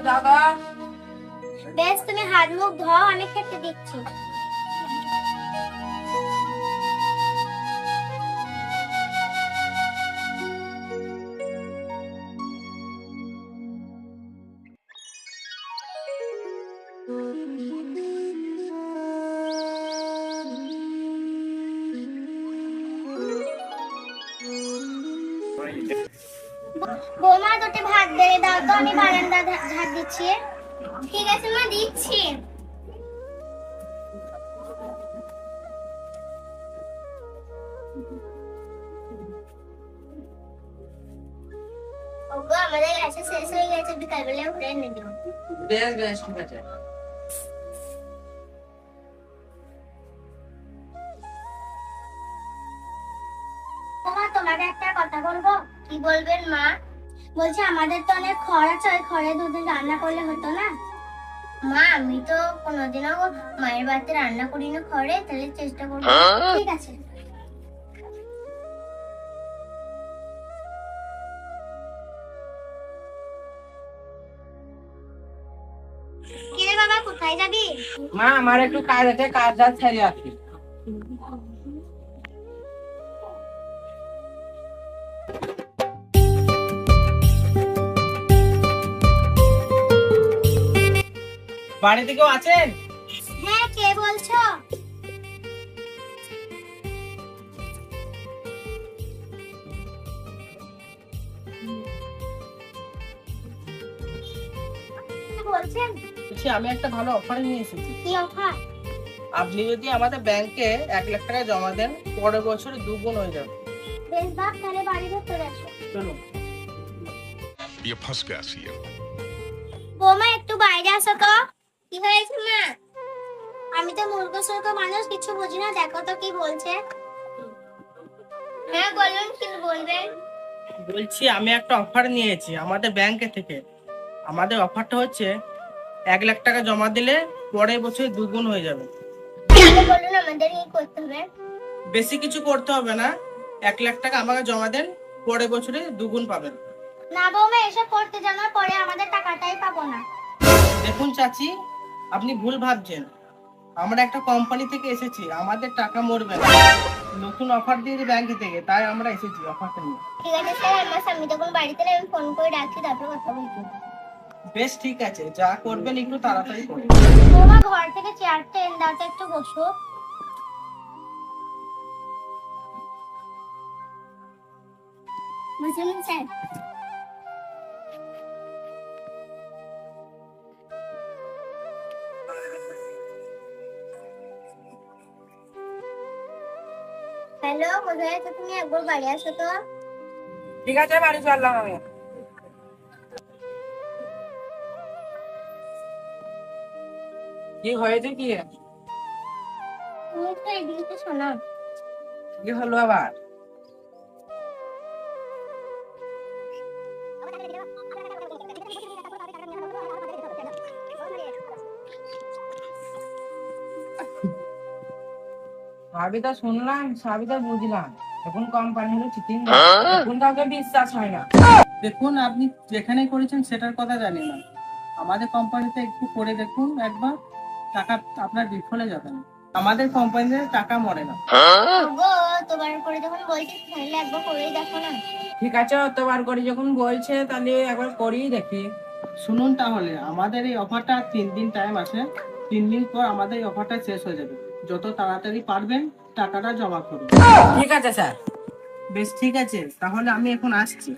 দাদা। বেশ, তুমি হাত মুখ ধোও, আমি খেতে দিচ্ছি। বৌমা, দুটো ভাত বেড়ে দাও তো, আমি বারান্দা ঝাড় দিচ্ছি। ঠিক আছে মা, দিচ্ছি। ওগো, আমাদের গ্যাসে শেষ হয়ে গেছে, বিকালবেলা ঘুরে এনে দিও। বেশ বেশ, ঠিক আছে। মা, তোমাকে একটা কথা বলবো। কি বলবেন মা? বলছি আমাদের তো অনেক খড় আছে, ওই খড়ে দুদিন রান্না করলে হতো না? মা, আমি তো কোনোদিনও মায়ের বাড়িতে রান্না করি না খড়ে, তাহলে চেষ্টা করবো। ঠিক আছে। কিরে বাবা, কোথায় যাবি? মা, আমার একটু কাজ আছে, কাজ ছেড়ে আসি। বাড়িতে কেউ আছেন? হ্যাঁ, কে বলছো? বলছেন? বলছি, আমি একটা ভালো অফার নিয়ে এসেছি। কি অফার? আপনি যদি আমাদের ব্যাংকে 1 লাখ টাকা জমা দেন, পরের বছরে 2 গুণ হয়ে যাবে। বেশ বাপ, তাহলে বাড়ি ভেতরে আসো। চলুন। ये फंस गया सी है। বৌমা, একটু বাইরে আসো তো। কি হয়েছে মা? আমি তো মূর্খ সূর্খ মানুষ, কিছু বুঝি না, দেখো তো কি বলছে। হ্যাঁ বলুন, কি বলবেন? বলছি, আমি একটা অফার নিয়েছি আমাদের ব্যাংকে থেকে। আমাদের অফারটা হচ্ছে 1 লাখ টাকা জমা দিলে পরের বছরে 2 গুণ হয়ে যাবে। তাহলে বলুন, আমাদের কি করতে হবে? বেশি কিছু করতে হবে না, 1 লাখ টাকা আমাকে জমা দেন, পরের বছরে 2 গুণ পাবেন। না বৌমা, এসব করতে জানো, পরে আমাদের টাকাটাই পাবো না। দেখুন চাচি, আপনি ভুল ভাবছেন। আমরা একটা কোম্পানি থেকে এসেছি, আমাদের টাকা মরবে না। নতুন অফার দিয়েছে ব্যাংক থেকে, তাই আমরা এসেছি অফারটা নিয়ে। ঠিক আছে স্যার, আমার স্বামী তখন বাড়িতে নেই, আমি ফোন করে ডাকছি, তারপর কথা বলছি। বেশ ঠিক আছে, যা করবেন একটু তাড়াতাড়ি করুন। বৌমা, ঘর থেকে চেয়ারটা এনে দাও তো, একটু বসো। বসুন স্যার। হ্যালো, কোথায় আছো তুমি? একবার বাড়ি আসো তো। ঠিক আছে, বাড়ি চললাম আমি। কি হয়েছে কি? তুমি তো এদিকে শোনো। কি হলো আবার? সবই তো শুনলাম, সবই তো বুঝলাম। এখন কোম্পানি হলো চিটিং, এখন কাউকে বিশ্বাস হয় না। দেখুন, আপনি যেখানে করেছেন সেটার কথা জানি না, আমাদের কোম্পানিতে একটু করে দেখুন একবার, টাকা আপনার বিফলে যাবে না। আমাদের কোম্পানিতে টাকা মরে না। গো, তোমার করে যখন বলছি, তাহলে একবার করেই দেখো না। ঠিক আছে, অতবার করে যখন বলছে তাহলে একবার করেই দেখি। শুনুন তাহলে, আমাদের এই অফারটা 3 দিন টাইম আছে। 3 দিন পর আমাদের এই অফারটা শেষ হয়ে যাবে। যত তাড়াতাড়ি পারবেন টাকাটা জমা করুন। ঠিক আছে স্যার। বেশ ঠিক আছে, তাহলে আমি এখন আসছি।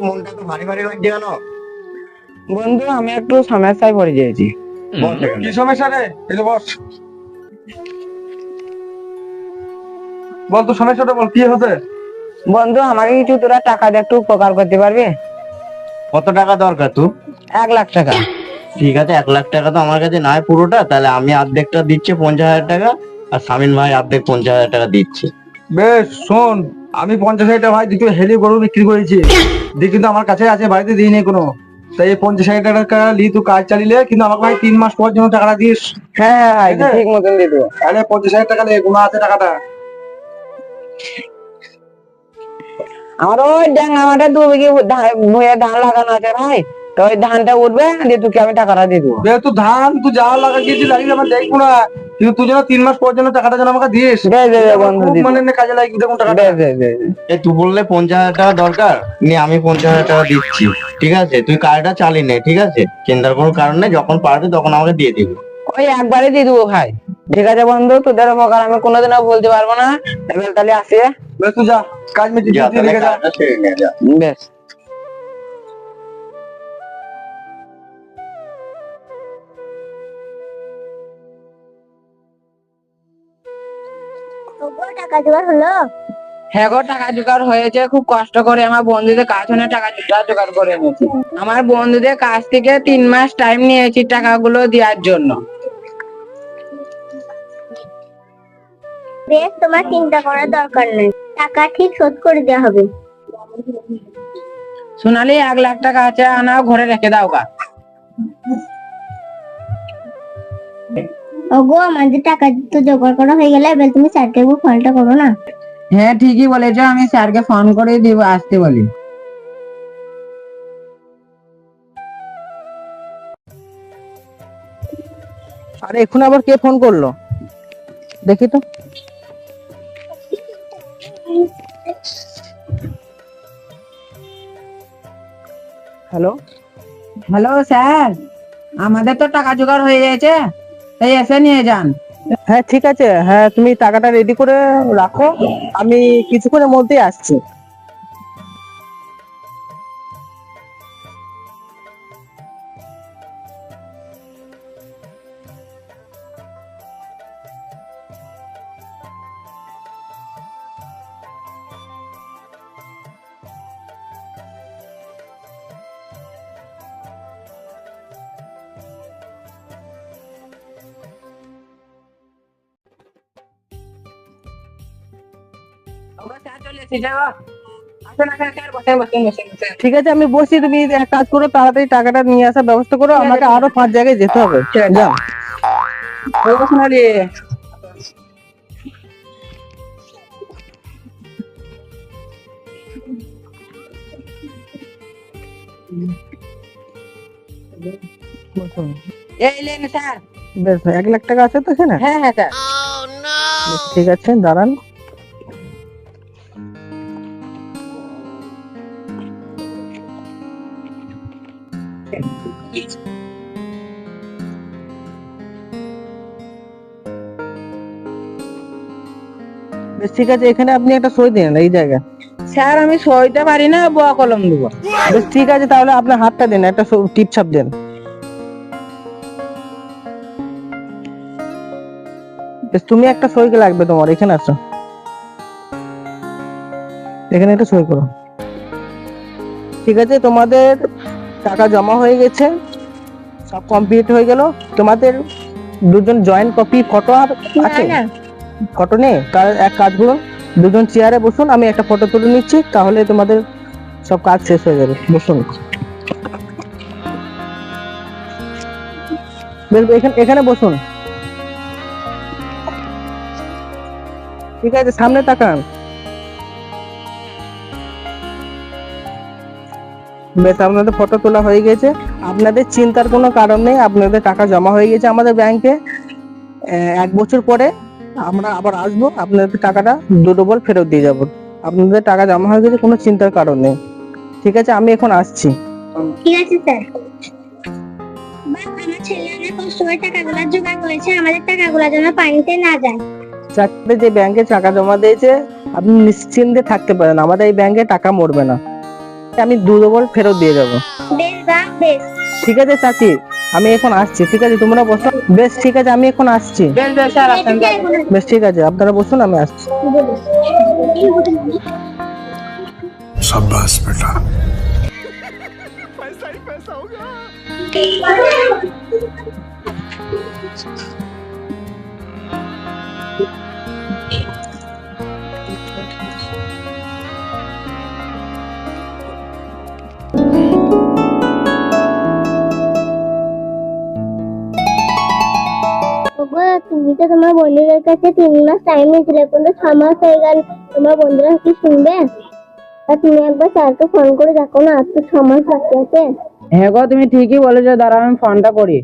মনটা তো ভারী ভারী লাগছে কেন? বন্ধু, আমি একটু সমস্যায় পড়ে গিয়েছি। কি সমস্যা রে? এই বস, বল তো সমস্যাটা বল, কি হচ্ছে? বন্ধু, আমাকে কিছু তোরা টাকা দিয়ে একটু উপকার করতে পারবে? কত টাকা দরকার তোর? 1 লাখ টাকা। ঠিক আছে, 1 লাখ টাকা তো আমার কাছে নয় পুরোটা, তাহলে আমি অর্ধেকটা দিচ্ছি 50,000 টাকা, আর সামিন ভাই অর্ধেক 50,000 টাকা দিচ্ছে। বেশ, শোন, আমি 50,000 টাকা ভাই দুটো হেলি গরু বিক্রি করেছি দিয়ে, কিন্তু আমার কাছে আছে, বাড়িতে দিই নেই কোনো। তাই এই 50,000 টাকা লি তুই কাজ চালিয়ে, কিন্তু আমাকে ভাই 3 মাস পর জন্য টাকাটা দিস। হ্যাঁ হ্যাঁ ভাই ঠিক আছে? ঠিক মতন দিয়ে দেবো। তাহলে 50,000 টাকা নিয়ে গুণা আছে টাকাটা। আমার ওই ডাঙ্গা মাঠে 2 বিঘে ভুঁইয়া ধান লাগানো আছে ভাই, তো ওই ধানটা উঠবে দিয়ে তোকে আমি টাকাটা দিয়ে দেবো। বে তুই ধান তুই যা লাগা গিয়েছিস লাগিয়ে আমার দেখবো না, কিন্তু তুই যেন 3 মাস পর জন্য টাকাটা যেন আমাকে দিস। দে দে দে আমার বন্ধু খুব দিয়ে মানে কাজে লাগবে দেখুন টাকাটা। দে দে দে। এই তুই বললে 50,000 টাকা দরকার, নিয়ে আমি 50,000 টাকা দিচ্ছি। ঠিক আছে, তুই কাজটা চালিয়ে নে। ঠিক আছে, চিন্তার কোনো কারণ নেই, যখন পারবি তখন আমাকে দিয়ে দিবি। ওই একবারে দিয়ে দেবো ভাই। ঠিক আছে বন্ধু, তোদের উপকার আমি কোনোদিনও বলতে পারবো না। এবার তাহলে আসি। বে তুই যা, কাজ মিটিয়ে যা, দিয়ে তাহলে রেখে যা। কাজটা সেরে নে, যা। বেশ। ওগো, টাকা জোগাড় হলো? হ্যাঁ গো, টাকা জোগাড় হয়েছে, খুব কষ্ট করে আমার বন্ধুদের কাজ হলে টাকা জোগাড় করে এনেছি। আমার বন্ধুদের কাছ থেকে 3 মাস টাইম নিয়েছি টাকাগুলো দেওয়ার জন্য। বেশ, তোমার চিন্তা করার দরকার নেই, টাকা ঠিক শোধ করে দেওয়া হবে। সোনালি 1 লাখ টাকা আছে, আনাও ঘরে রেখে দাও গা। ওগো, আমাদের টাকা তো জোগাড় করা হয়ে গেলে এবার তুমি স্যারকে ফোনটা করো না। হ্যাঁ ঠিকই বলেছো, আমি স্যারকে ফোন করে দিব আসতে বলি। আরে এখন আবার কে ফোন করলো দেখি তো। হ্যালো হ্যালো স্যার, আমাদের তো টাকা জোগাড় হয়ে গেছে, তাই এসে নিয়ে যান। হ্যাঁ ঠিক আছে, হ্যাঁ তুমি টাকাটা রেডি করে রাখো, আমি কিছুক্ষণের মধ্যেই আসছি। ঠিক আছে আমি বসছি, তুমি এক কাজ করো, তাড়াতাড়ি টাকাটা নিয়ে আসার ব্যবস্থা করো, আমাকে আরো 5 জায়গায় যেতে হবে। যাও। এই লেন স্যার। বেশ, 1 লাখ টাকা আছে তো এখানে? হ্যাঁ হ্যাঁ স্যার। বেশ, ঠিক আছে দাঁড়ান। বেশ, ঠিক আছে, এখানে আপনি একটা সই দিন এই জায়গায়। স্যার আমি সইতে পারি না, ব কলম দেবো। বেশ ঠিক আছে, তাহলে আপনার হাতটা দেন, একটা টিপ ছাপ দেন। বেশ, তুমি একটা সই লাগবে তোমার, এখানে আসো, এখানে একটা সই করো। ঠিক আছে, তোমাদের টাকা জমা হয়ে গেছে, সব কমপ্লিট হয়ে গেল। তোমাদের দুজন জয়েন্ট কপি ফটো আছে? না। ফটো নেই? এক কাজ করুন, দুজন চেয়ারে বসুন, আমি একটা ফটো তুলে নিচ্ছি, তাহলে তোমাদের সব কাজ শেষ হয়ে যাবে। বসুন। এখানে বসুন। ঠিক আছে, সামনে তাকান। বেশ, আপনাদের ফটো তোলা হয়ে গেছে, আপনাদের চিন্তার কোনো কারণ নেই, আপনাদের টাকা জমা হয়ে গেছে আমাদের ব্যাংকে। 1 বছর পরে আমরা আবার আসবো, আপনাদের টাকাটা ডবল ফেরত দিয়ে যাবো। আপনাদের টাকা জমা হয়ে গেছে, কোনো চিন্তার কারণ নেই। ঠিক আছে, আমি এখন আসছি। ঠিক আছে স্যার। আমার ছেলে অনেক কষ্ট করে টাকাগুলো জোগাড় করেছে, আমাদের টাকাগুলো যেন পানিতে না যায়। চাকরি যে ব্যাংকে টাকা জমা দিয়েছে, আপনি নিশ্চিন্তে থাকতে পারেন, আমাদের এই ব্যাংকে টাকা মরবে না, আমি ডবল ফেরত দিয়ে যাবো। বেশ বা বেশ। ঠিক আছে চাচি, আমি এখন আসছি। ঠিক আছে, তোমরা বসো। বেশ ঠিক আছে, আমি এখন আসছি। বেশ ঠিক আছে, আপনারা বসুন, আমি আসছি। शाबाश बेटा। তোমার বন্ধুদের কাছে 3 মাস টাইম নিয়েছিলে, কিন্তু 6 মাস হয়ে গেল, তোমার বন্ধুরা কি শুনবে? আর তুমি একবার স্যারকে ফোন করে দেখো না, আর তো 6 মাস বাকি আছে। হ্যাঁ গো, তুমি ঠিকই বলেছো, দাঁড়াও আমি ফোনটা করি।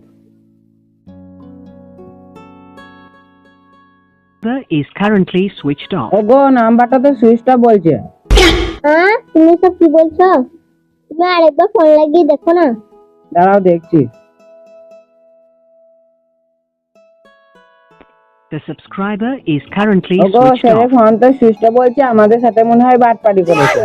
is currently switched off. ওগো, নাম্বারটা তো সুইচ অফ বলছে। হ্যাঁ, তুমি সব কি বলছো? তুমি আরেকবার ফোন লাগিয়ে দেখো না। দাঁড়াও দেখছি। The subscriber is currently ওগো, switched স্যারের off. ফোন তো সুইচ অফ বলছে, আমাদের সাথে মনে হয় বাটপারি করেছে।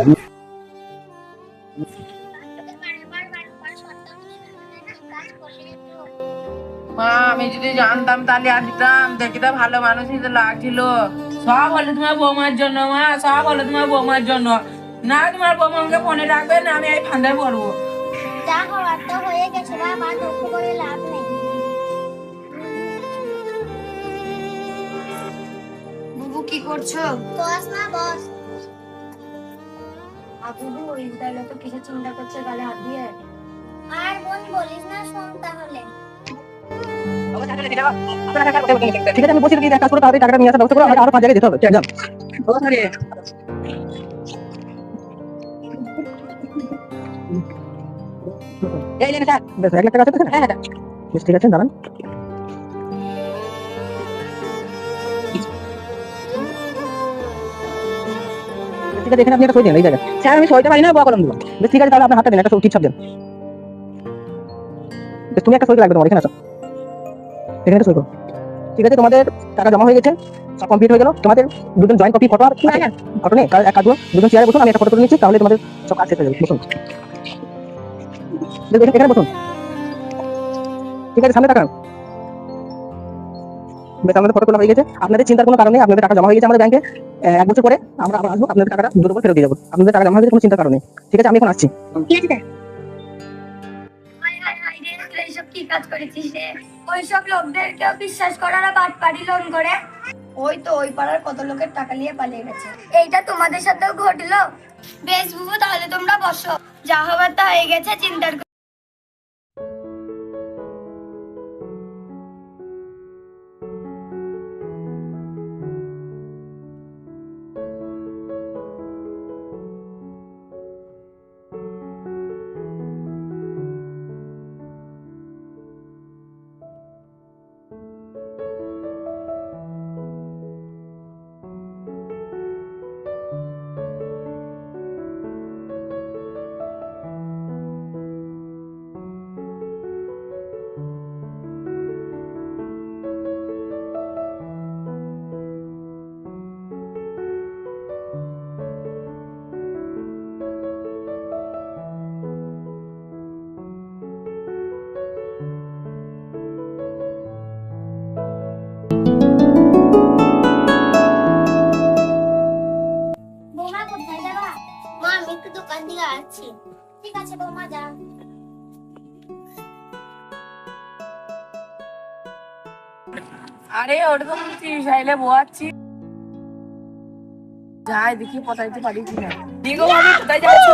মা, আমি যদি জানতাম তাহলে আর দিতাম, দেখতে ভালো মানুষ হিসেবে লাগছিল। সব হলো তোমার বৌমার জন্য মা, সব হলো তোমার বৌমার জন্য। না তোমার বৌমাকে ফোনে রাখবে না, আমি এই ফান্দায় পড়বো। যা হওয়ার তো হয়ে গেছে, বাবা আর দুঃখ করে লাভ নেই। বুবু কি করছো? বস না বস। বুবু ওই তাহলে তো কিছু চিন্তা করছে, গালে হাত দিয়ে। আর বোন বলিস না, শোন তাহলে। ঠিক আছে, আমি বলছি কি, এক কাজ করো, তাড়াতাড়ি টাকাটা নিয়ে আসার ব্যবস্থা করো, আমাকে আরো 5 জায়গায় যেতে হবে। যান। এই লেন স্যার, বেশ 1 লাখ টাকা আছে তো? হ্যাঁ হ্যাঁ, বেশ ঠিক আছে, দাঁড়ান। ঠিক আছে, এখানে আপনি একটা সই দেন এই জায়গায়। স্যার আমি সইটা পারি না, বা কলম দেবো। বেশ ঠিক আছে, তাহলে আপনার হাতটা দেন, একটা ঠিক ছাপ দেন। বেশ, তুমি একটা সই লাগবে, তোমার এখানে আসো, এখানে একটা সই করো। ঠিক আছে, তোমাদের টাকা জমা হয়ে গেছে, সব কমপ্লিট হয়ে গেল। তোমাদের দুজন জয়েন্ট কপি ফটো আর ফটো নেই, এক কাজ করো, দুজন চেয়ারে বসুন, আমি একটা ফটো তুলে নিচ্ছি, তাহলে তোমাদের সব কাজ শেষ হয়ে যাবে। বসুন, এখানে বসুন। ঠিক আছে, সামনে তাকান। বেশ, আমাদের ফটো তোলা হয়ে গেছে, আপনাদের চিন্তার কোনো কারণ নেই, আপনাদের টাকা জমা হয়ে গেছে আমাদের ব্যাংকে। 1 বছর পরে আমরা আবার আসবো, আপনাদের টাকাটা ডবল ফেরত দিয়ে যাবো। আপনাদের টাকা জমা হয়ে গেছে, কোনো চিন্তার কারণ নেই। ঠিক আছে, আমি এখন আসছি। ঠিক আছে। এইসব কি কাজ করেছিস রে? ওইসব লোকদেরকেও বিশ্বাস করার বাটপাড়ি লোন করে। ওই তো ওই পাড়ার কত লোকের টাকা নিয়ে পালিয়ে গেছে। এইটা তোমাদের সাথেও ঘটলো? বেশ বুবু, তাহলে তোমরা বসো, যা হবার তা হয়ে গেছে, চিন্তার বৌমা কোথায় যাবা? মা, আমি একটু দোকান থেকে আসছি। ঠিক আছে বৌমা, যা। আরে ওরকম চাইলে বোয়াচ্ছি, যাই দেখি পটাইতে পারি কিনা। দিগো ভাবি, কোথায় যাচ্ছ?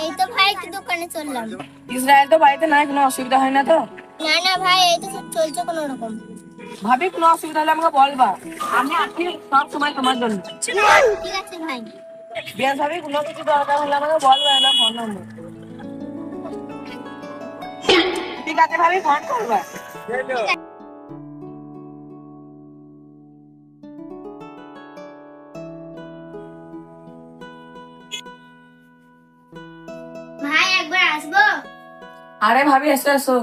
এই তো ভাই, একটু দোকানে চললাম। ইসরায়েল তো বাড়িতে নাই, কোনো অসুবিধা হয় না তো? না না ভাই, এই তো সব চলছে কোনো রকম। ভাবি, কোনো অসুবিধা হলে আমাকে বলবা, আমি আছি সব সময় তোমার জন্য। ঠিক আছে ভাই। বেশ ভাবি, কোনো কিছু দরকার হলে আমাকে বলবা, এলো ফোন নম্বর। ঠিক আছে ভাবি, ফোন করবা। ভাই একবার আসবো? আরে ভাবি, এসো এসো।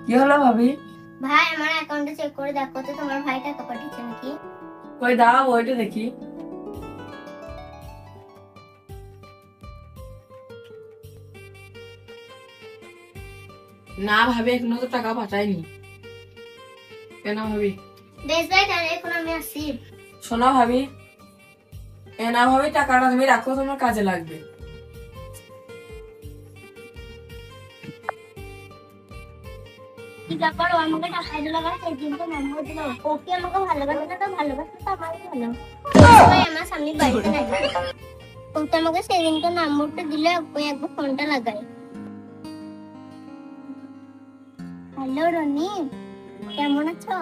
কি হলো ভাবি? ভাই, আমার অ্যাকাউন্টে চেক করে দেখো তো, তোমার ভাই টাকা পাঠিয়েছে নাকি। কই দাও, ওইটা দেখি। না ভাবি, এখনো তো টাকা পাঠায়নি। কেন ভাবি? বেশ ভাই, তাহলে এখন আমি আসি। শোনো ভাবি, না ভাবি, টাকাটা তুমি রাখো, তোমার কাজে লাগবে। কি ব্যাপার, ও আমাকে টাকা দিল না, সেদিন তো নম্বর দিল। ও কি আমাকে ভালোবাসে না? তো ভালোবাসে তো আমাকে ভালো। ভাই আমার সামনে বাড়িতে নাই, ও তো আমাকে সেদিন তো নম্বরটা দিলে, ওই একবার ফোনটা লাগাই। হ্যালো রনি, কেমন আছো?